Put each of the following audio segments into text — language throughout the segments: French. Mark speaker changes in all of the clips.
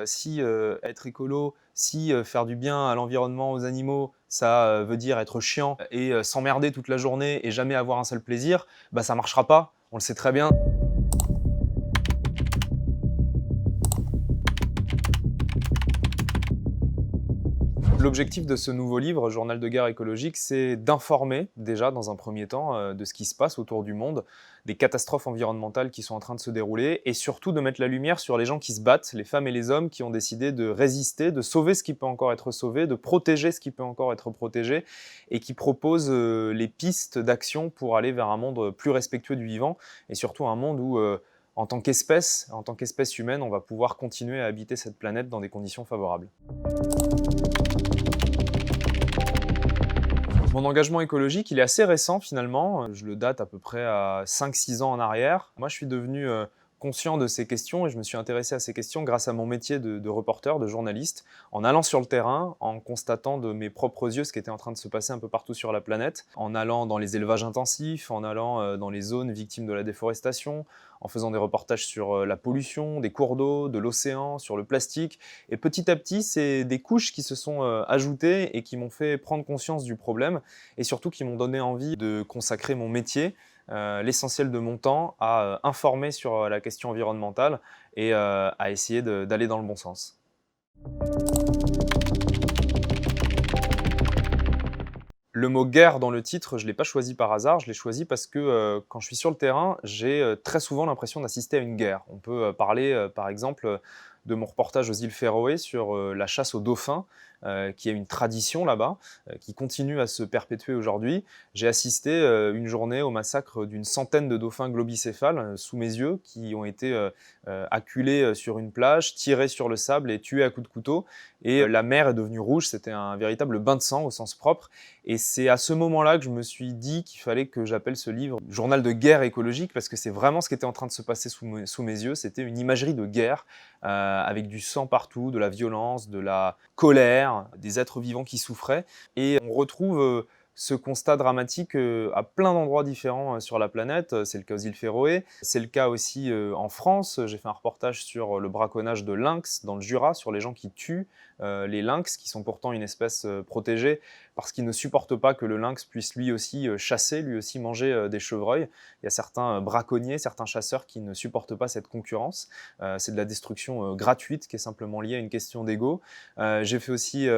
Speaker 1: Si être écolo, si faire du bien à l'environnement, aux animaux, ça veut dire être chiant et s'emmerder toute la journée et jamais avoir un seul plaisir, bah ça marchera pas, on le sait très bien. L'objectif de ce nouveau livre, Journal de guerre écologique, c'est d'informer déjà dans un premier temps de ce qui se passe autour du monde, des catastrophes environnementales qui sont en train de se dérouler et surtout de mettre la lumière sur les gens qui se battent, les femmes et les hommes qui ont décidé de résister, de sauver ce qui peut encore être sauvé, de protéger ce qui peut encore être protégé et qui proposent les pistes d'action pour aller vers un monde plus respectueux du vivant et surtout un monde où en tant qu'espèce humaine, on va pouvoir continuer à habiter cette planète dans des conditions favorables. Mon engagement écologique, il est assez récent finalement. Je le date à peu près à 5-6 ans en arrière. Moi, je suis devenu conscient de ces questions et je me suis intéressé à ces questions grâce à mon métier de reporter, de journaliste, en allant sur le terrain, en constatant de mes propres yeux ce qui était en train de se passer un peu partout sur la planète, en allant dans les élevages intensifs, en allant dans les zones victimes de la déforestation, en faisant des reportages sur la pollution, des cours d'eau, de l'océan, sur le plastique. Et petit à petit, c'est des couches qui se sont ajoutées et qui m'ont fait prendre conscience du problème et surtout qui m'ont donné envie de consacrer mon métier, l'essentiel de mon temps, à informer sur la question environnementale et à essayer d'aller dans le bon sens. Le mot guerre dans le titre, je ne l'ai pas choisi par hasard, je l'ai choisi parce que quand je suis sur le terrain, j'ai très souvent l'impression d'assister à une guerre. On peut parler par exemple de mon reportage aux îles Féroé sur la chasse aux dauphins, qui est une tradition là-bas, qui continue à se perpétuer aujourd'hui. J'ai assisté une journée au massacre d'une centaine de dauphins globicéphales sous mes yeux, qui ont été acculés sur une plage, tirés sur le sable et tués à coups de couteau. Et la mer est devenue rouge, c'était un véritable bain de sang au sens propre. Et c'est à ce moment-là que je me suis dit qu'il fallait que j'appelle ce livre « Journal de guerre écologique » parce que c'est vraiment ce qui était en train de se passer sous mes yeux. C'était une imagerie de guerre avec du sang partout, de la violence, de la colère, des êtres vivants qui souffraient. Et on retrouve ce constat dramatique à plein d'endroits différents sur la planète. C'est le cas aux îles Féroé, c'est le cas aussi en France. J'ai fait un reportage sur le braconnage de lynx dans le Jura, sur les gens qui tuent les lynx, qui sont pourtant une espèce protégée, parce qu'ils ne supportent pas que le lynx puisse lui aussi chasser, lui aussi manger des chevreuils. Il y a certains braconniers, certains chasseurs qui ne supportent pas cette concurrence. C'est de la destruction gratuite qui est simplement liée à une question d'ego. J'ai fait aussi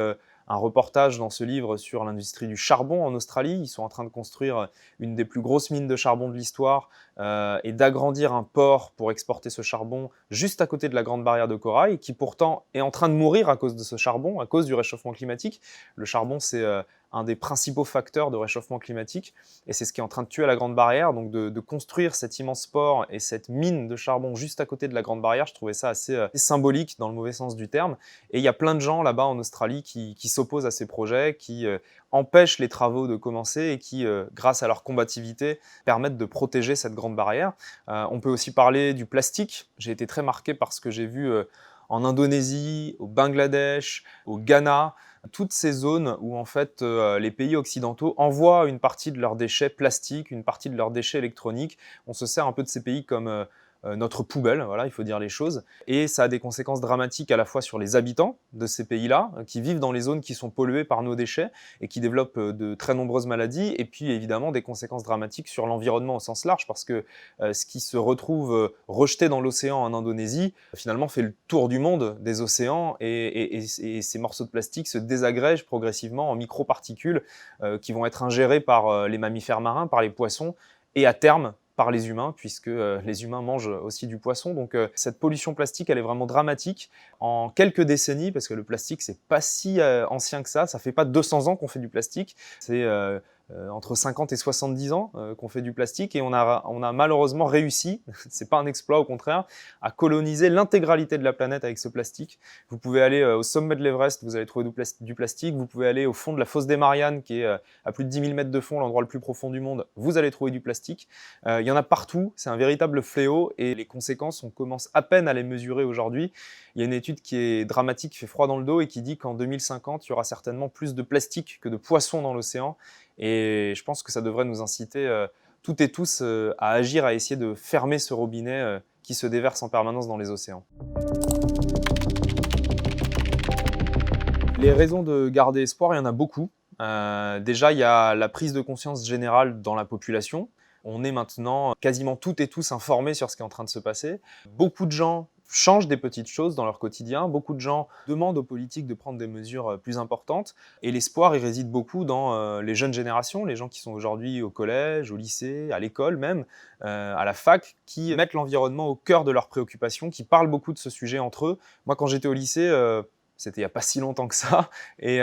Speaker 1: un reportage dans ce livre sur l'industrie du charbon en Australie. Ils sont en train de construire une des plus grosses mines de charbon de l'histoire et d'agrandir un port pour exporter ce charbon juste à côté de la Grande Barrière de Corail, qui pourtant est en train de mourir à cause de ce charbon, à cause du réchauffement climatique. Le charbon, c'est un des principaux facteurs de réchauffement climatique et c'est ce qui est en train de tuer la Grande Barrière. Donc de construire cet immense port et cette mine de charbon juste à côté de la Grande Barrière, je trouvais ça assez symbolique dans le mauvais sens du terme. Et il y a plein de gens là-bas en Australie qui s'opposent à ces projets, qui empêchent les travaux de commencer et qui, grâce à leur combativité, permettent de protéger cette Grande Barrière. On peut aussi parler du plastique. J'ai été très marqué par ce que j'ai vu en Indonésie, au Bangladesh, au Ghana, toutes ces zones où en fait les pays occidentaux envoient une partie de leurs déchets plastiques, une partie de leurs déchets électroniques. On se sert un peu de ces pays comme notre poubelle, voilà, il faut dire les choses. Et ça a des conséquences dramatiques à la fois sur les habitants de ces pays-là, qui vivent dans les zones qui sont polluées par nos déchets et qui développent de très nombreuses maladies, et puis évidemment des conséquences dramatiques sur l'environnement au sens large, parce que ce qui se retrouve rejeté dans l'océan en Indonésie, finalement fait le tour du monde des océans, et ces morceaux de plastique se désagrègent progressivement en microparticules qui vont être ingérées par les mammifères marins, par les poissons, et à terme, par les humains, puisque les humains mangent aussi du poisson. Donc cette pollution plastique, elle est vraiment dramatique. En quelques décennies, parce que le plastique, c'est pas si ancien que ça fait pas 200 ans qu'on fait du plastique, c'est entre 50 et 70 ans qu'on fait du plastique, et on a malheureusement réussi, c'est pas un exploit au contraire, à coloniser l'intégralité de la planète avec ce plastique. Vous pouvez aller au sommet de l'Everest, vous allez trouver du plastique, vous pouvez aller au fond de la fosse des Mariannes, qui est à plus de 10 000 mètres de fond, l'endroit le plus profond du monde, vous allez trouver du plastique. Il y en a partout, c'est un véritable fléau, et les conséquences, on commence à peine à les mesurer aujourd'hui. Il y a une étude qui est dramatique, qui fait froid dans le dos, et qui dit qu'en 2050, il y aura certainement plus de plastique que de poissons dans l'océan. Et je pense que ça devrait nous inciter toutes et tous à agir, à essayer de fermer ce robinet qui se déverse en permanence dans les océans. Les raisons de garder espoir, il y en a beaucoup. Déjà, il y a la prise de conscience générale dans la population. On est maintenant quasiment toutes et tous informés sur ce qui est en train de se passer. Beaucoup de gens changent des petites choses dans leur quotidien. Beaucoup de gens demandent aux politiques de prendre des mesures plus importantes. Et l'espoir, il réside beaucoup dans les jeunes générations, les gens qui sont aujourd'hui au collège, au lycée, à l'école même, à la fac, qui mettent l'environnement au cœur de leurs préoccupations, qui parlent beaucoup de ce sujet entre eux. Moi, quand j'étais au lycée, c'était il n'y a pas si longtemps que ça, et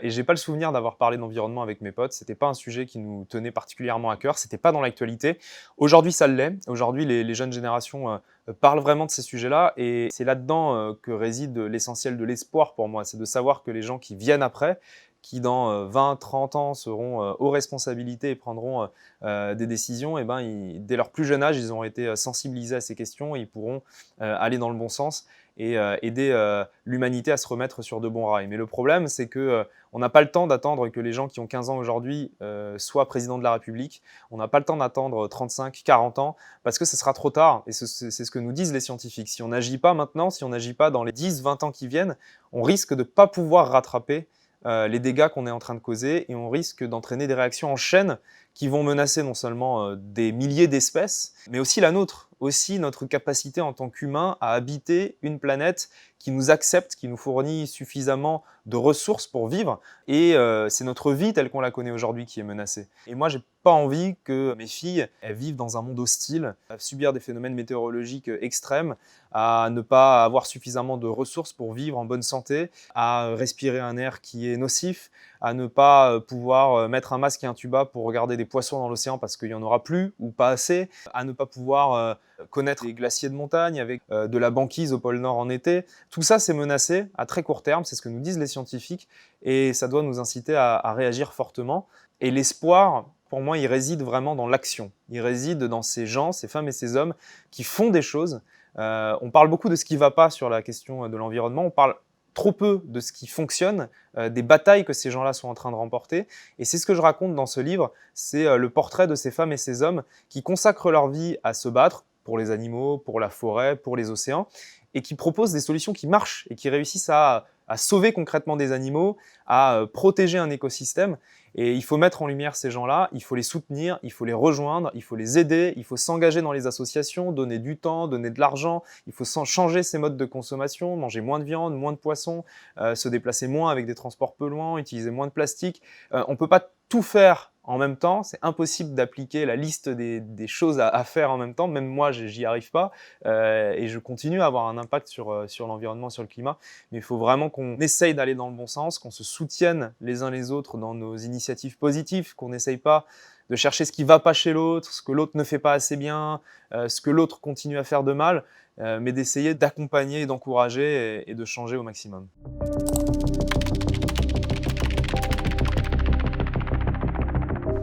Speaker 1: j'ai pas le souvenir d'avoir parlé d'environnement avec mes potes. C'était pas un sujet qui nous tenait particulièrement à cœur, c'était pas dans l'actualité. Aujourd'hui, ça l'est. Aujourd'hui, les jeunes générations parlent vraiment de ces sujets-là, et c'est là-dedans que réside l'essentiel de l'espoir pour moi. C'est de savoir que les gens qui viennent après, qui dans 20, 30 ans seront aux responsabilités et prendront des décisions, et ben, dès leur plus jeune âge, ils auront été sensibilisés à ces questions et ils pourront aller dans le bon sens et aider l'humanité à se remettre sur de bons rails. Mais le problème, c'est que on n'a pas le temps d'attendre que les gens qui ont 15 ans aujourd'hui soient président de la République. On n'a pas le temps d'attendre 35, 40 ans, parce que ce sera trop tard. Et c'est ce que nous disent les scientifiques. Si on n'agit pas maintenant, si on n'agit pas dans les 10, 20 ans qui viennent, on risque de ne pas pouvoir rattraper les dégâts qu'on est en train de causer, et on risque d'entraîner des réactions en chaîne qui vont menacer non seulement des milliers d'espèces, mais aussi la nôtre, aussi notre capacité en tant qu'humains à habiter une planète qui nous accepte, qui nous fournit suffisamment de ressources pour vivre, et c'est notre vie telle qu'on la connaît aujourd'hui qui est menacée. Et moi, j'ai pas envie que mes filles elles vivent dans un monde hostile, à subir des phénomènes météorologiques extrêmes, à ne pas avoir suffisamment de ressources pour vivre en bonne santé, à respirer un air qui est nocif, à ne pas pouvoir mettre un masque et un tuba pour regarder des poissons dans l'océan parce qu'il n'y en aura plus ou pas assez, à ne pas pouvoir connaître les glaciers de montagne avec de la banquise au pôle Nord en été. Tout ça, c'est menacé à très court terme, c'est ce que nous disent les scientifiques, et ça doit nous inciter à réagir fortement. Et l'espoir, pour moi, il réside vraiment dans l'action. Il réside dans ces gens, ces femmes et ces hommes qui font des choses. On parle beaucoup de ce qui ne va pas sur la question de l'environnement, on parle trop peu de ce qui fonctionne, des batailles que ces gens-là sont en train de remporter. Et c'est ce que je raconte dans ce livre, c'est le portrait de ces femmes et ces hommes qui consacrent leur vie à se battre pour les animaux, pour la forêt, pour les océans, et qui proposent des solutions qui marchent et qui réussissent à sauver concrètement des animaux, à protéger un écosystème. Et il faut mettre en lumière ces gens-là, il faut les soutenir, il faut les rejoindre, il faut les aider, il faut s'engager dans les associations, donner du temps, donner de l'argent, il faut changer ses modes de consommation, manger moins de viande, moins de poisson, se déplacer moins avec des transports polluants, utiliser moins de plastique. On ne peut pas tout faire en même temps, c'est impossible d'appliquer la liste des choses à faire en même temps, même moi j'y arrive pas, et je continue à avoir un impact sur l'environnement, sur le climat, mais il faut vraiment qu'on essaye d'aller dans le bon sens, qu'on se soutienne les uns les autres dans nos initiatives positives, qu'on n'essaye pas de chercher ce qui ne va pas chez l'autre, ce que l'autre ne fait pas assez bien, ce que l'autre continue à faire de mal, mais d'essayer d'accompagner, d'encourager et de changer au maximum.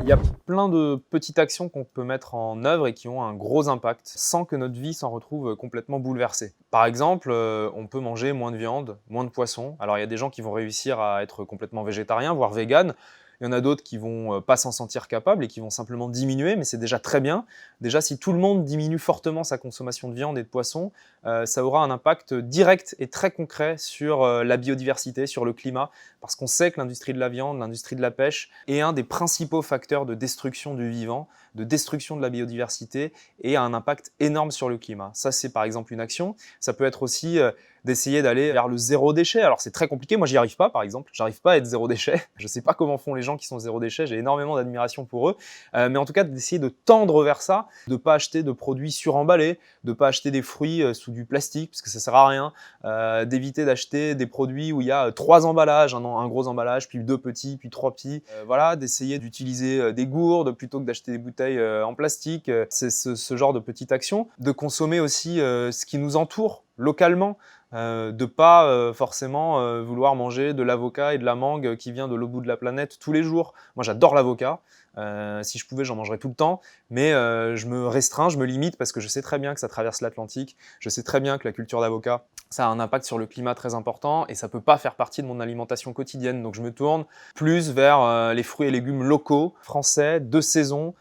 Speaker 1: Il y a plein de petites actions qu'on peut mettre en œuvre et qui ont un gros impact sans que notre vie s'en retrouve complètement bouleversée. Par exemple, on peut manger moins de viande, moins de poisson. Alors il y a des gens qui vont réussir à être complètement végétariens, voire véganes. Il y en a d'autres qui vont pas s'en sentir capables et qui vont simplement diminuer, mais c'est déjà très bien. Déjà, si tout le monde diminue fortement sa consommation de viande et de poisson, ça aura un impact direct et très concret sur la biodiversité, sur le climat, parce qu'on sait que l'industrie de la viande, l'industrie de la pêche est un des principaux facteurs de destruction du vivant, de destruction de la biodiversité, et a un impact énorme sur le climat. Ça, c'est par exemple une action. Ça peut être aussi d'essayer d'aller vers le zéro déchet. Alors c'est très compliqué, moi j'y arrive pas par exemple, j'arrive pas à être zéro déchet, je sais pas comment font les gens qui sont zéro déchet, j'ai énormément d'admiration pour eux, mais en tout cas d'essayer de tendre vers ça, de pas acheter de produits suremballés, de pas acheter des fruits sous du plastique, parce que ça sert à rien, d'éviter d'acheter des produits où il y a 3 emballages, un gros emballage, puis 2 petits, puis 3 petits, voilà, d'essayer d'utiliser des gourdes plutôt que d'acheter des bouteilles en plastique, c'est ce genre de petites actions, de consommer aussi ce qui nous entoure localement, de pas forcément vouloir manger de l'avocat et de la mangue qui vient de l'autre bout de la planète tous les jours. Moi j'adore l'avocat, si je pouvais j'en mangerais tout le temps, mais je me restreins, je me limite parce que je sais très bien que ça traverse l'Atlantique, je sais très bien que la culture d'avocat, ça a un impact sur le climat très important et ça peut pas faire partie de mon alimentation quotidienne, donc je me tourne plus vers les fruits et légumes locaux, français, de saison,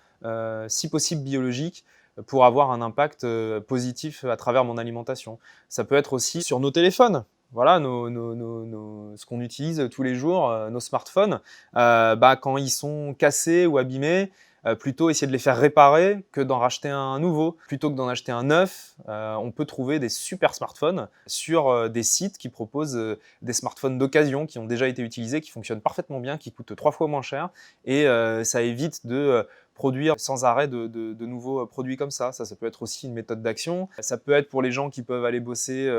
Speaker 1: si possible biologiques, pour avoir un impact positif à travers mon alimentation. Ça peut être aussi sur nos téléphones. voilà, ce qu'on utilise tous les jours, nos smartphones, quand ils sont cassés ou abîmés, plutôt essayer de les faire réparer que d'en racheter un nouveau. Plutôt que d'en acheter un neuf, on peut trouver des super smartphones sur des sites qui proposent des smartphones d'occasion qui ont déjà été utilisés, qui fonctionnent parfaitement bien, qui coûtent 3 fois moins cher et ça évite de produire sans arrêt de nouveaux produits comme ça. Ça peut être aussi une méthode d'action. Ça peut être pour les gens qui peuvent aller bosser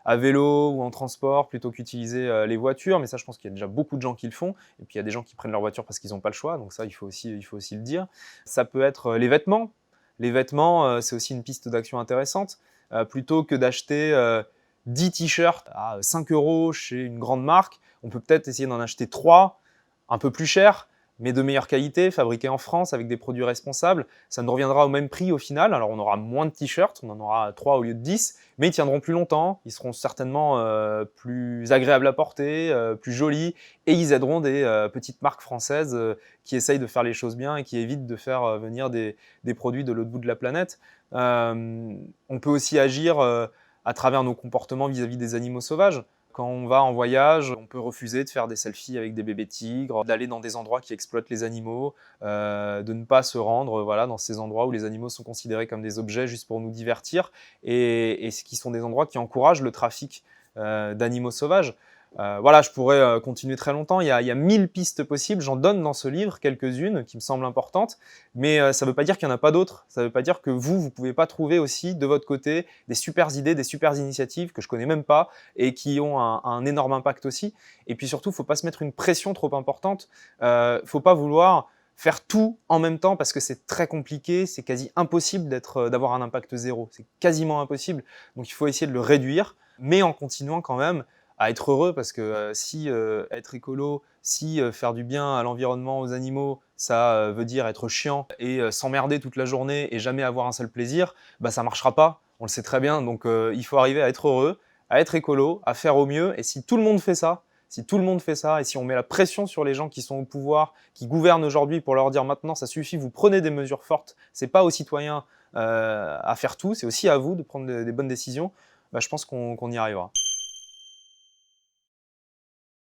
Speaker 1: à vélo ou en transport plutôt qu'utiliser les voitures, mais ça je pense qu'il y a déjà beaucoup de gens qui le font, et puis il y a des gens qui prennent leur voiture parce qu'ils n'ont pas le choix, donc ça il faut aussi le dire. Ça peut être les vêtements. Les vêtements, c'est aussi une piste d'action intéressante. Plutôt que d'acheter 10 t-shirts à 5 € chez une grande marque, on peut peut-être essayer d'en acheter 3, un peu plus cher, mais de meilleure qualité, fabriqués en France avec des produits responsables. Ça nous reviendra au même prix au final. Alors on aura moins de t-shirts, on en aura 3 au lieu de 10, mais ils tiendront plus longtemps, ils seront certainement plus agréables à porter, plus jolis, et ils aideront des petites marques françaises qui essayent de faire les choses bien et qui évitent de faire venir des produits de l'autre bout de la planète. On peut aussi agir à travers nos comportements vis-à-vis des animaux sauvages. Quand on va en voyage, on peut refuser de faire des selfies avec des bébés tigres, d'aller dans des endroits qui exploitent les animaux, de ne pas se rendre dans ces endroits où les animaux sont considérés comme des objets juste pour nous divertir, et ce qui sont des endroits qui encouragent le trafic d'animaux sauvages. Voilà, je pourrais continuer très longtemps, il y a 1000 pistes possibles, j'en donne dans ce livre quelques-unes qui me semblent importantes, mais ça ne veut pas dire qu'il n'y en a pas d'autres, ça ne veut pas dire que vous ne pouvez pas trouver aussi de votre côté des super idées, des super initiatives que je ne connais même pas et qui ont un énorme impact aussi. Et puis surtout, il ne faut pas se mettre une pression trop importante, il ne faut pas vouloir faire tout en même temps parce que c'est très compliqué, c'est quasi impossible d'avoir un impact zéro, c'est quasiment impossible, donc il faut essayer de le réduire, mais en continuant quand même à être heureux, parce que si être écolo, si faire du bien à l'environnement, aux animaux, ça veut dire être chiant et s'emmerder toute la journée et jamais avoir un seul plaisir, ça marchera pas, on le sait très bien. Donc il faut arriver à être heureux, à être écolo, à faire au mieux. Et si tout le monde fait ça, et si on met la pression sur les gens qui sont au pouvoir, qui gouvernent aujourd'hui, pour leur dire maintenant ça suffit, vous prenez des mesures fortes, c'est pas aux citoyens à faire tout, c'est aussi à vous de prendre des bonnes décisions, je pense qu'on y arrivera.